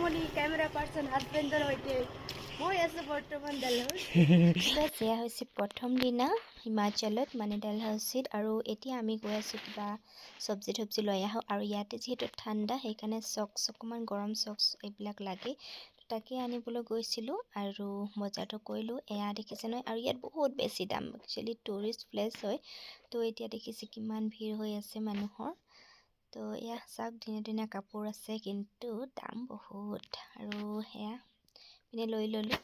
মনি camera person হাজবেন্ডৰ সৈতে মই আছো বৰ্তমান ডালহাউচ এয়া হৈছে প্ৰথম দিনা হিমাচলত মানে ডালহাউচিত আৰু এতিয়া আমি গৈ আছো কিবা সবজি লৈ আহো আৰু ইয়াতে যেহেতু ঠাণ্ডা সেইকাৰণে চক্স অকমান গৰম চক্স এইবিলাক লাগে তাকে আনিবলৈ গৈছিলো আৰু বজাৰটো কৰিলো এয়া দেখিছে নহয় আৰু ইয়াত বহুত বেছি দাম একচুয়ালি টুৰিষ্ট প্লেস হয় তো এতিয়া দেখিছে কিমান ভিৰ হৈ আছে মানুহৰ তো এয়া চাওক ধুনীয়া কাপোৰ আছে কিন্তু দাম বহুত আৰু এয়া পিনে লৈ ললো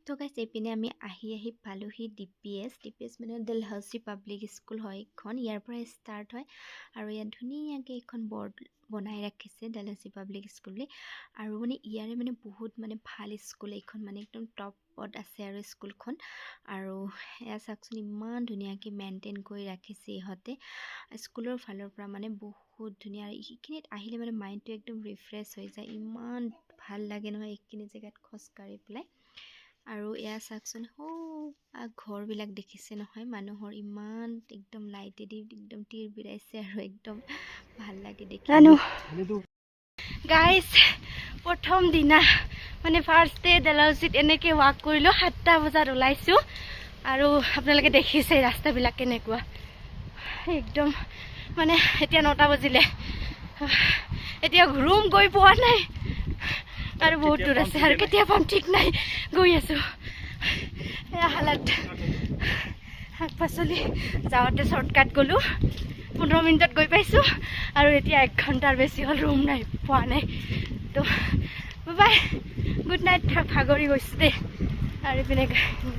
তো গাইস এইপিনে আমি আহি পালোহি ডিপিএস মানে ডালহাউচি পাব্লিক স্কুল হয় এখন ইয়াৰ পৰা ষ্টাৰ্ট হয় আৰু ইয়াত ধুনীয়াকৈ এখন বৰ্ড বনাই ৰাখিছে ডালহাউচি পাব্লিক স্কুল আৰু মানে ইয়াৰে মানে বহুত মানে ভাল স্কুল এইখন মানে একদম টপত আছে আৰু স্কুলখন আৰু এয়া চাওকচোন ইমান ধুনীয়াকৈ মেইনটেইন কৰি ৰাখিছে ইহঁতে স্কুলৰ ফালৰ পৰা মানে বহুত ধুনীয়া আৰু এইখিনিত আহিলে মানে মাইণ্ডটো একদম ৰিফ্ৰেছ হৈ যায় ইমান ভাল লাগে নহয় এইখিনি জেগাত খোজকাঢ়ি পেলাই আৰু এয়া চাওকচোন ঘৰবিলাক দেখিছে নহয় মানুহৰ ইমান একদম লাইটেদি একদম টিৰ বিৰাইছে আৰু একদম ভাল লাগে দেখি গাইস প্ৰথম দিনা মানে ফাৰ্ষ্ট ডে ডালহাউচিত এনেকৈ ৱাক কৰিলো 7টা বজাত ওলাইছো আৰু আপোনালোকে দেখিছে ৰাস্তাবিলাক কেনেকুৱা একদম মানে এতিয়া 9টা বাজিলে এতিয়া ৰুম গৈ পোৱা নাই আৰু বহুত দূৰ আছে আৰু কেতিয়া পাম ঠিক নাই গৈ আছো এয়া হালত শাক পাচলি যাওঁতে শৰ্টকাট গ'লো 15 মিনিটত গৈ পাইছো আৰু এতিয়া 1 ঘণ্টাৰ বেছি হ'ল ৰুম নাই পোৱা নাই তো বাই গুড নাইট ভাগৰি গৈছো দেই আৰু পিনে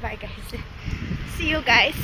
বাইক আহিছে see you guys